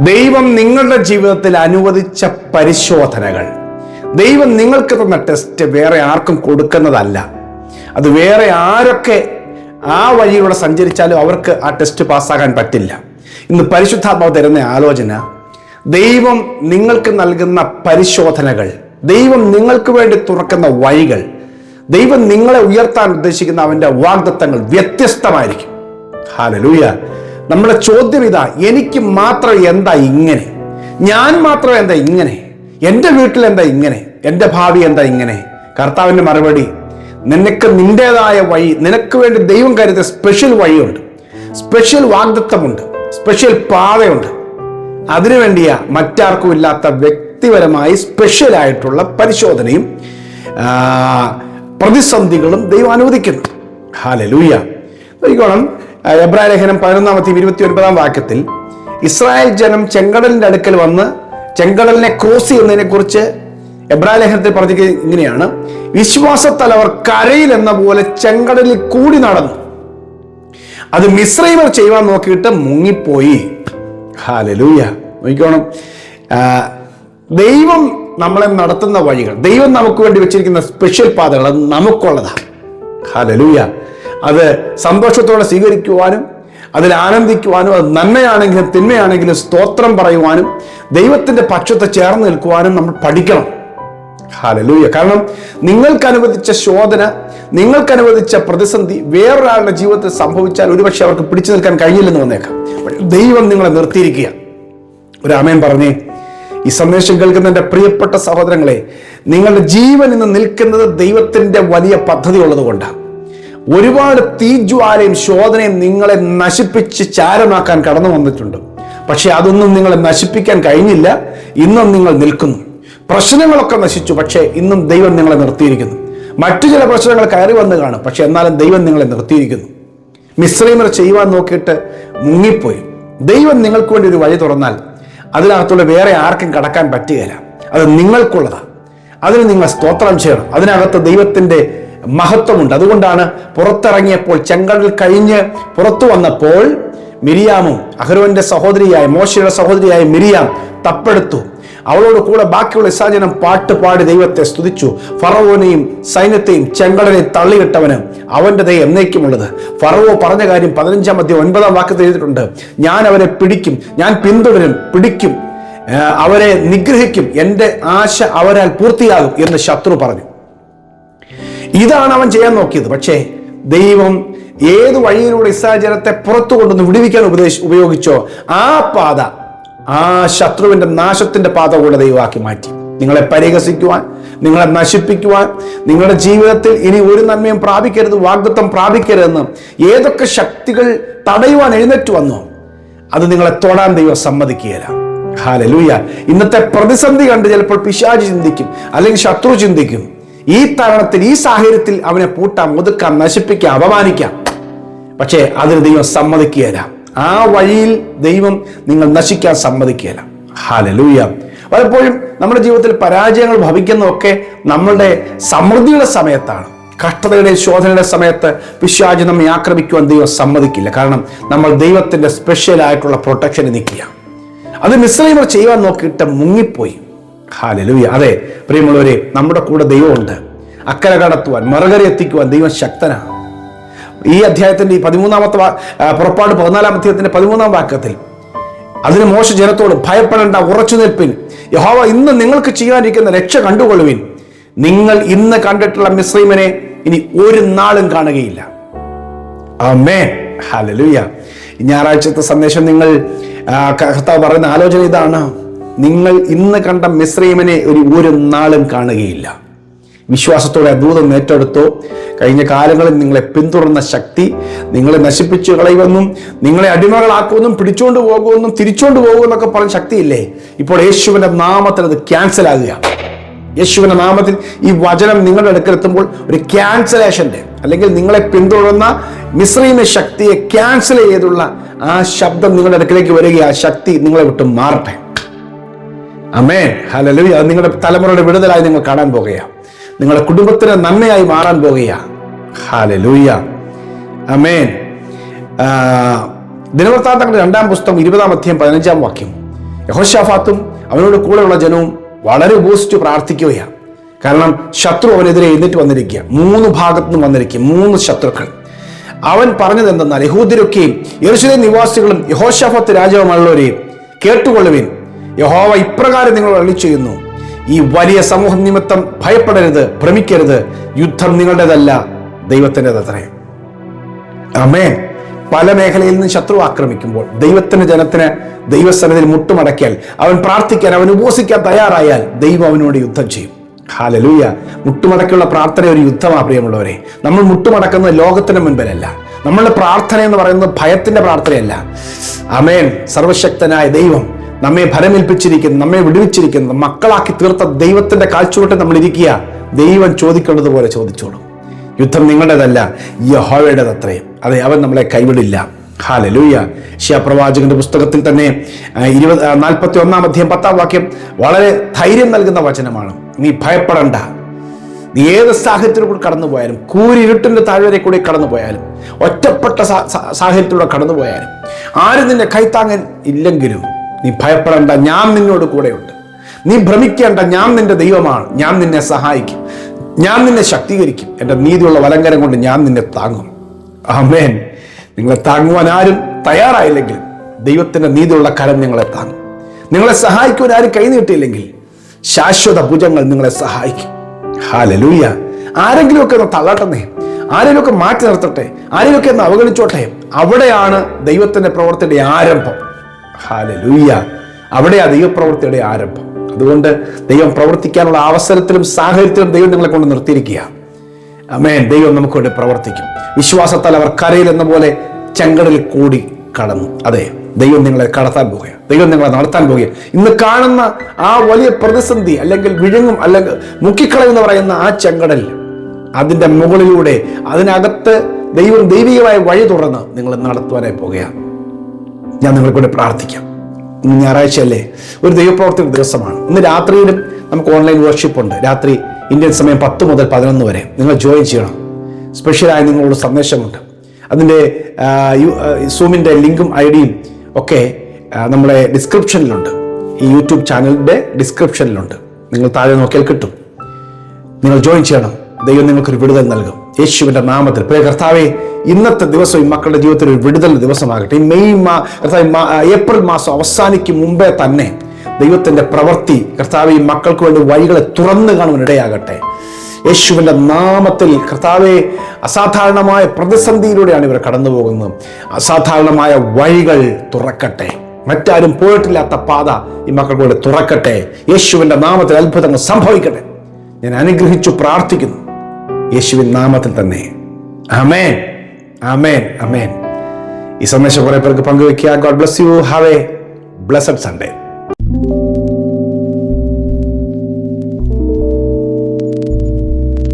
ദൈവം നിങ്ങളുടെ ജീവിതത്തിൽ അനുവദിച്ച പരിശോധനകൾ, ദൈവം നിങ്ങൾക്ക് തന്ന ടെസ്റ്റ് വേറെ ആർക്കും കൊടുക്കുന്നതല്ല. അത് വേറെ ആരൊക്കെ ആ വഴിയിലൂടെ സഞ്ചരിച്ചാലും അവർക്ക് ആ ടെസ്റ്റ് പാസ്സാകാൻ പറ്റില്ല. ഇന്ന് പരിശുദ്ധാത്മാവ് തരുന്ന ആലോചന, ദൈവം നിങ്ങൾക്ക് നൽകുന്ന പരിശോധനകൾ, ദൈവം നിങ്ങൾക്ക് വേണ്ടി തുറക്കുന്ന വഴികൾ, ദൈവം നിങ്ങളെ ഉയർത്താൻ ഉദ്ദേശിക്കുന്ന അവൻ്റെ വാഗ്ദത്തങ്ങൾ വ്യത്യസ്തമായിരിക്കും. ഹല്ലേലൂയ. നമ്മുടെ ചോദ്യം ഇതാ, എനിക്ക് മാത്രം എന്താ ഇങ്ങനെ? ഞാൻ മാത്രം എന്താ ഇങ്ങനെ? എൻ്റെ വീട്ടിൽ എന്താ ഇങ്ങനെ? എൻ്റെ ഭാവി എന്താ ഇങ്ങനെ? കർത്താവിൻ്റെ മറുപടി, നിനക്ക് നിന്റേതായ വഴി, നിനക്ക് വേണ്ടി ദൈവം കരുതിയ സ്പെഷ്യൽ വഴിയുണ്ട്, സ്പെഷ്യൽ വാഗ്ദത്തമുണ്ട്, സ്പെഷ്യൽ പാതയുണ്ട്. അതിനുവേണ്ടിയാ മറ്റാർക്കും ഇല്ലാത്ത വ്യക്തിപരമായി സ്പെഷ്യലായിട്ടുള്ള പരിശോധനയും പ്രതിസന്ധികളും ദൈവം അനുവദിക്കുന്നു. ഹല്ലേലൂയ. നോക്കിക്കോണം, എബ്രായ ലേഖനം 11:29 ഇസ്രായേൽ ജനം ചെങ്കടലിന്റെ അടുക്കൽ വന്ന് ചെങ്കടലിനെ ക്രോസ് ചെയ്യുന്നതിനെ കുറിച്ച് എബ്രായ ലേഖനത്തിൽ പറഞ്ഞിരിക്കുന്നത് ഇങ്ങനെയാണ്: വിശ്വാസത്താൽ അവർ കരയിൽ എന്ന പോലെ ചെങ്കടലിൽ കൂടി നടന്നു, അത് മിസ്രയീമർ ചെയ്യുവാൻ നോക്കിയിട്ട് മുങ്ങിപ്പോയി. ഹല്ലേലൂയ. നോക്കിക്കോണം, ദൈവം നമ്മളെ നടത്തുന്ന വഴികൾ, ദൈവം നമുക്ക് വേണ്ടി വെച്ചിരിക്കുന്ന സ്പെഷ്യൽ പാതകൾ, അത് നമുക്കുള്ളതാണ്. ഹല്ലേലൂയ. അത് സന്തോഷത്തോടെ സ്വീകരിക്കുവാനും അതിൽ ആനന്ദിക്കുവാനും, അത് നന്മയാണെങ്കിലും തിന്മയാണെങ്കിലും സ്തോത്രം പറയുവാനും ദൈവത്തിന്റെ പക്ഷത്ത് ചേർന്ന് നിൽക്കുവാനും നമ്മൾ പഠിക്കണം. ഹല്ലേലൂയ. കാരണം നിങ്ങൾക്ക് അനുവദിച്ച ശോധന, നിങ്ങൾക്ക് അനുവദിച്ച പ്രതിസന്ധി വേറൊരാളുടെ ജീവിതത്തിൽ സംഭവിച്ചാൽ ഒരുപക്ഷെ അവർക്ക് പിടിച്ചു നിൽക്കാൻ കഴിഞ്ഞില്ലെന്ന് വന്നേക്കാം. ദൈവം നിങ്ങളെ നിർത്തിയിരിക്കുക. ഒരു ആമേൻ പറഞ്ഞേ. ഈ സന്ദേശം കേൾക്കുന്ന എൻ്റെ പ്രിയപ്പെട്ട സഹോദരങ്ങളെ, നിങ്ങളുടെ ജീവൻ ഇന്ന് നിൽക്കുന്നത് ദൈവത്തിന്റെ വലിയ പദ്ധതി ഉള്ളത് കൊണ്ടാണ്. ഒരുപാട് തീജ്വാലയും ശോധനയും നിങ്ങളെ നശിപ്പിച്ച് ചാരമാക്കാൻ കടന്നു വന്നിട്ടുണ്ട്. പക്ഷെ അതൊന്നും നിങ്ങളെ നശിപ്പിക്കാൻ കഴിഞ്ഞില്ല. ഇന്നും നിങ്ങൾ നിൽക്കുന്നു. പ്രശ്നങ്ങളൊക്കെ നശിച്ചു, പക്ഷേ ഇന്നും ദൈവം നിങ്ങളെ നിർത്തിയിരിക്കുന്നു. മറ്റു ചില പ്രശ്നങ്ങൾ കയറി വന്ന് കാണും, പക്ഷെ എന്നാലും ദൈവം നിങ്ങളെ നിർത്തിയിരിക്കുന്നു. മിസ്രയീമർ ചെയ്യുവാൻ നോക്കിയിട്ട് മുങ്ങിപ്പോയി. ദൈവം നിങ്ങൾക്ക് വേണ്ടി ഒരു വഴി തുറന്നാൽ അതിനകത്തുള്ള വേറെ ആർക്കും കടക്കാൻ പറ്റുകയില്ല. അത് നിങ്ങൾക്കുള്ളതാണ്. അതിന് നിങ്ങൾ സ്തോത്രം ചെയ്യണം. അതിനകത്ത് ദൈവത്തിന്റെ മഹത്വമുണ്ട്. അതുകൊണ്ടാണ് പുറത്തിറങ്ങിയപ്പോൾ, ചെങ്കടൽ കഴിഞ്ഞ് പുറത്തു വന്നപ്പോൾ മിരിയാമും അഹരോന്റെ സഹോദരിയായ മോശയുടെ സഹോദരിയായ മിരിയാം തപ്പെടുത്തു. അവളോട് കൂടെ ബാക്കിയുള്ള ഇസ്രായേൽ പാട്ട് പാടി ദൈവത്തെ സ്തുതിച്ചു. ഫറവോനെയും സൈന്യത്തെയും ചെങ്കടലിൽ തള്ളിയിട്ടവന് അവന്റെ ദയ എന്നേക്കുമുള്ളത്. ഫറവോ പറഞ്ഞ കാര്യം 15:9 എഴുതിയിട്ടുണ്ട്: ഞാൻ അവരെ പിടിക്കും, ഞാൻ പിന്തുടരും, പിടിക്കും, അവരെ നിഗ്രഹിക്കും, എൻ്റെ ആശ അവരാൽ പൂർത്തിയാകും എന്ന് ശത്രു പറഞ്ഞു. ഇതാണ് അവൻ ചെയ്യാൻ നോക്കിയത്. പക്ഷേ ദൈവം ഏത് വഴിയിലൂടെ ഇസ്രായേൽ ജനത്തെ പുറത്തു കൊണ്ടുവന്ന് വിടുവിക്കാൻ ഉപയോഗിച്ചോ ആ പാത, ആ ശത്രുവിന്റെ നാശത്തിന്റെ പാത കൂടെ ദൈവമാക്കി മാറ്റി. നിങ്ങളെ പരിഹസിക്കുവാൻ, നിങ്ങളെ നശിപ്പിക്കുവാൻ, നിങ്ങളുടെ ജീവിതത്തിൽ ഇനി ഒരു നന്മയും പ്രാപിക്കരുത്, വാഗ്ദത്തം പ്രാപിക്കരുതെന്ന് ഏതൊക്കെ ശക്തികൾ തടയുവാൻ എഴുന്നേറ്റ് വന്നോ അത് നിങ്ങളെ തൊടാൻ ദൈവം സമ്മതിക്കുകയില്ല. ഹല്ലേലൂയ. ഇന്നത്തെ പ്രതിസന്ധി കണ്ട് ചിലപ്പോൾ പിശാച് ചിന്തിക്കും, അല്ലെങ്കിൽ ശത്രു ചിന്തിക്കും, ഈ തരണത്തിൽ, ഈ സാഹചര്യത്തിൽ അവനെ പൂട്ടാം, ഒതുക്കാം, നശിപ്പിക്കാം, അപമാനിക്കാം. പക്ഷേ അതിന് ദൈവം സമ്മതിക്കുകയില്ല. ആ വഴിയിൽ ദൈവം നിങ്ങൾ നശിക്കാൻ സമ്മതിക്കുകയില്ല. ഹല്ലേലൂയ. പലപ്പോഴും നമ്മുടെ ജീവിതത്തിൽ പരാജയങ്ങൾ ഭവിക്കുന്നതൊക്കെ നമ്മളുടെ സമൃദ്ധിയുടെ സമയത്താണ്. കഷ്ടതയുടെ ശോധനയുടെ സമയത്ത് പിശാച് നമ്മെ ആക്രമിക്കുവാൻ ദൈവം സമ്മതിക്കില്ല. കാരണം നമ്മൾ ദൈവത്തിന്റെ സ്പെഷ്യൽ ആയിട്ടുള്ള പ്രൊട്ടക്ഷന് നിൽക്കുക. അത് മിസ്രയീമർ ചെയ്യുവാൻ നോക്കിയിട്ട് മുങ്ങിപ്പോയി. ഹല്ലേലൂയ. അതെ പ്രിയമുള്ളവരെ, നമ്മുടെ കൂടെ ദൈവമുണ്ട്. അക്കരെ കടത്തുവാൻ, മറുകര എത്തിക്കുവാൻ ദൈവം ശക്തനാണ്. ഈ അധ്യായത്തിന്റെ 13-ാമത്തെ പുറപ്പാട് 14-ാം അധ്യായത്തിന്റെ 13-ാം വാക്യത്തിൽ അതിന് മോശ ജനത്തോട്, ഭയപ്പെടേണ്ട, ഉറച്ചു നിൽപ്പിൻ, യഹോവ ഇന്ന് നിങ്ങൾക്ക് ചെയ്യാനിരിക്കുന്ന രക്ഷ കണ്ടുകൊള്ളുവിൻ. നിങ്ങൾ ഇന്ന് കണ്ടിട്ടുള്ള മിസ്രയീമിനെ ഇനി ഒരു നാളും കാണുകയില്ല. ആമേൻ. ഹല്ലേലൂയ. ഞായറാഴ്ചത്തെ സന്ദേശം നിങ്ങൾ കർത്താവ് പറയുന്ന ആലോചന ഇതാണ്: നിങ്ങൾ ഇന്ന് കണ്ട മിസ്രയീമിനെ ഒരു നാളും കാണുകയില്ല. വിശ്വാസത്തോടെ ദൂതം ഏറ്റെടുത്തോ. കഴിഞ്ഞ കാലങ്ങളിൽ നിങ്ങളെ പിന്തുടർന്ന ശക്തി നിങ്ങളെ നശിപ്പിച്ചു കളയുമെന്നും നിങ്ങളെ അടിമകളാക്കുമെന്നും പിടിച്ചോണ്ട് പോകുമെന്നും തിരിച്ചോണ്ട് പോകുമെന്നൊക്കെ പറഞ്ഞ ശക്തിയില്ലേ, ഇപ്പോൾ യേശുവിന്റെ നാമത്തിൽ അത് ക്യാൻസൽ ആകുക. യേശുവിന്റെ നാമത്തിൽ ഈ വചനം നിങ്ങളുടെ അടുക്കലെത്തുമ്പോൾ ഒരു ക്യാൻസലേഷന്റെ, അല്ലെങ്കിൽ നിങ്ങളെ പിന്തുടർന്ന മിസ്രയീമ ശക്തിയെ ക്യാൻസൽ ചെയ്തുള്ള ആ ശബ്ദം നിങ്ങളുടെ അടുക്കിലേക്ക് വരിക. ആ ശക്തി നിങ്ങളെ വിട്ട് മാറട്ടെ. ആമേൻ. ഹല്ലേലൂയ. അത് നിങ്ങളുടെ തലമുറയുടെ വിടുതലായി നിങ്ങൾ കാണാൻ പോകുകയാണ്. നിങ്ങളുടെ കുടുംബത്തിന് നന്മയായി മാറാൻ പോകുകയാണ്. ഹല്ലേലൂയ. ആമേൻ. ദിനവൃത്താന്തങ്ങളുടെ 2-ാം പുസ്തകം 20-ാം അധ്യായം 15-ാം വാക്യം: യഹോശാഫാത്തും അവനോട് കൂടെയുള്ള ജനവും വളരെ ഉപസിച്ച് പ്രാർത്ഥിക്കുകയാണ്. കാരണം ശത്രു അവനെതിരെ എഴുന്നേറ്റ് വന്നിരിക്കുക, 3 ഭാഗത്തു നിന്നും വന്നിരിക്കുക, 3 ശത്രുക്കൾ. അവൻ പറഞ്ഞത് എന്തെന്നാൽ, യഹൂദരൊക്കെയും യെരൂശലേം നിവാസികളും യഹോശാഫാത്ത് രാജാവുമുള്ളവരെയും കേട്ടുകൊള്ളുവിൻ. യഹോവ ഇപ്രകാരം നിങ്ങൾ അരുളിച്ചെയ്യുന്നു, ഈ വലിയ സമൂഹം നിമിത്തം ഭയപ്പെടരുത്, ഭ്രമിക്കരുത്. യുദ്ധം നിങ്ങളുടേതല്ല, ദൈവത്തിൻ്റെതത്രേ. ആമേൻ. പല മേഖലയിൽ നിന്ന് ശത്രു ആക്രമിക്കുമ്പോൾ ദൈവത്തിന്റെ ജനത്തിന് ദൈവസന്നിധിയിൽ മുട്ടുമടക്കിയാൽ, അവൻ പ്രാർത്ഥിക്കാൻ, അവൻ ഉപവസിക്കാൻ തയ്യാറായാൽ ദൈവം അവനോട് യുദ്ധം ചെയ്യും. ഹല്ലേലൂയ. മുട്ടുമടക്കിയുള്ള പ്രാർത്ഥന ഒരു യുദ്ധമാണ് പ്രിയമുള്ളവരെ. നമ്മൾ മുട്ടുമടക്കുന്നത് ലോകത്തിന് മുൻപിലല്ല. നമ്മളുടെ പ്രാർത്ഥന എന്ന് പറയുന്നത് ഭയത്തിന്റെ പ്രാർത്ഥനയല്ല. ആമേൻ. സർവശക്തനായ ദൈവം നമ്മെ ഭരമേൽപ്പിച്ചിരിക്കുന്നു, നമ്മെ വിടുവിച്ചിരിക്കുന്നു, മക്കളാക്കി തീർത്ത ദൈവത്തിന്റെ കാഴ്ചവെട്ട് നമ്മൾ ഇരിക്കുക. ദൈവം ചോദിക്കേണ്ടത് പോലെ ചോദിച്ചോളും. യുദ്ധം നിങ്ങളുടേതല്ല, യഹോവയുടേതത്രേ. അതെ, അവൻ നമ്മളെ കൈവിടില്ല. ഹല്ലേലൂയ. യെശയ്യാ പുസ്തകത്തിൽ തന്നെ 41-ാം അധ്യായം 10-ാം വാക്യം വളരെ ധൈര്യം നൽകുന്ന വചനമാണ്. നീ ഭയപ്പെടണ്ട. നീ ഏത് സാഹചര്യത്തിൽ കൂടി കടന്നുപോയാലും, കൂരിരുട്ടിന്റെ താഴ്വരെ കൂടി കടന്നുപോയാലും, ഒറ്റപ്പെട്ട സാഹചര്യത്തിലൂടെ കടന്നുപോയാലും, ആരും നിന്നെ കൈത്താങ്ങാൻ ഇല്ലെങ്കിലും നീ ഭയപ്പെടേണ്ട, ഞാൻ നിന്നോട് കൂടെയുണ്ട്. നീ ഭ്രമിക്കേണ്ട, ഞാൻ നിന്റെ ദൈവമാണ്. ഞാൻ നിന്നെ സഹായിക്കും, ഞാൻ നിന്നെ ശക്തീകരിക്കും. എൻ്റെ നീതിയുള്ള വലങ്കരം കൊണ്ട് ഞാൻ നിന്നെ താങ്ങും. ആമേൻ. നിങ്ങളെ താങ്ങുവാൻ ആരും തയ്യാറായില്ലെങ്കിലും ദൈവത്തിന്റെ നീതിയുള്ള കരം നിങ്ങളെ താങ്ങും. നിങ്ങളെ സഹായിക്കുവാൻ ആരും കൈനീട്ടിയില്ലെങ്കിൽ ശാശ്വത ഭുജങ്ങൾ നിങ്ങളെ സഹായിക്കും. ഹല്ലേലൂയ. ആരെങ്കിലുമൊക്കെ ഒന്ന് തള്ളട്ടെ, ആരെങ്കിലുമൊക്കെ മാറ്റി നിർത്തട്ടെ, ആരെങ്കിലുമൊക്കെ ഒന്ന് അവഗണിച്ചോട്ടെ. അവിടെയാണ് ദൈവത്തിന്റെ പ്രവൃത്തിയുടെ ആരംഭം. ഹല്ലേലൂയ. അവിടെയാ ദൈവപ്രവൃത്തിയുടെ ആരംഭം. അതുകൊണ്ട് ദൈവം പ്രവർത്തിക്കാനുള്ള അവസരത്തിലും സാഹചര്യത്തിലും ദൈവം നിങ്ങളെ കൊണ്ട് നിർത്തിയിരിക്കുക. ആമേൻ. ദൈവം നമുക്ക് വേണ്ടി പ്രവർത്തിക്കും. വിശ്വാസത്താൽ അവർ കരയിൽ എന്ന പോലെ ചെങ്കടലിൽ കൂടി കടന്നു. അതെ, ദൈവം നിങ്ങളെ കടത്താൻ പോകുക, ദൈവം നിങ്ങളെ നടത്താൻ പോകുക. ഇന്ന് കാണുന്ന ആ വലിയ പ്രതിസന്ധി, അല്ലെങ്കിൽ വിഴുങ്ങും, അല്ലെങ്കിൽ മുക്കിക്കളയെന്ന് പറയുന്ന ആ ചെങ്കടൽ, അതിൻ്റെ മുകളിലൂടെ, അതിനകത്ത് ദൈവം ദൈവികമായ വഴി തുറന്ന് നിങ്ങൾ നടത്തുവാനായി പോകുകയാണ്. ഞാൻ നിങ്ങളെ കൊണ്ട് പ്രാർത്ഥിക്കാം. ഇന്ന് ഞായറാഴ്ചയല്ലേ, ഒരു ദൈവപ്രവർത്തന ദിവസമാണ്. ഇന്ന് രാത്രിയിലും നമുക്ക് ഓൺലൈൻ വർഷിപ്പ് ഉണ്ട്. രാത്രി ഇന്ത്യൻ സമയം 10 മുതൽ 11 വരെ നിങ്ങൾ ജോയിൻ ചെയ്യണം. സ്പെഷ്യലായി നിങ്ങളോട് സന്ദേശമുണ്ട്. അതിൻ്റെ സൂമിൻ്റെ ലിങ്കും ഐഡിയും ഒക്കെ നമ്മുടെ ഡിസ്ക്രിപ്ഷനിലുണ്ട്. ഈ യൂട്യൂബ് ചാനലിൻ്റെ ഡിസ്ക്രിപ്ഷനിലുണ്ട്. നിങ്ങൾ താഴെ നോക്കിയാൽ കിട്ടും. നിങ്ങൾ ജോയിൻ ചെയ്യണം. ദൈവം നിങ്ങൾക്കൊരു വിടുതൽ നൽകും, യേശുവിൻ്റെ നാമത്തിൽ. പ്രിയ കർത്താവേ, ഇന്നത്തെ ദിവസം ഈ മക്കളുടെ ജീവിതത്തിൽ ഒരു വിടുതൽ ദിവസമാകട്ടെ. ഈ ഏപ്രിൽ മാസം അവസാനിക്കും മുമ്പേ തന്നെ ദൈവത്തിന്റെ പ്രവൃത്തി കർത്താവേ, ഈ മക്കൾക്ക് വേണ്ടി വഴികളെ തുറന്നു കാണുവാൻ ഇടയാകട്ടെ. യേശുവിൻ്റെ നാമത്തിൽ കർത്താവേ, അസാധാരണമായ പ്രതിസന്ധിയിലൂടെയാണ് ഇവർ കടന്നു പോകുന്നത്. അസാധാരണമായ വഴികൾ തുറക്കട്ടെ. മറ്റാരും പോയിട്ടില്ലാത്ത പാത ഈ മക്കൾക്ക് വേണ്ടി തുറക്കട്ടെ. യേശുവിൻ്റെ നാമത്തിൽ അത്ഭുതങ്ങൾ സംഭവിക്കട്ടെ. ഞാൻ അനുഗ്രഹിച്ചു പ്രാർത്ഥിക്കുന്നു, യേശുവിൻ നാമത്തിൽ തന്നെ. ആമേൻ, ആമേൻ, ആമേൻ. ഈ സന്ദേശം കുറെ പേർക്ക് പങ്കുവെക്കുക. God bless you. Have a blessed Sunday.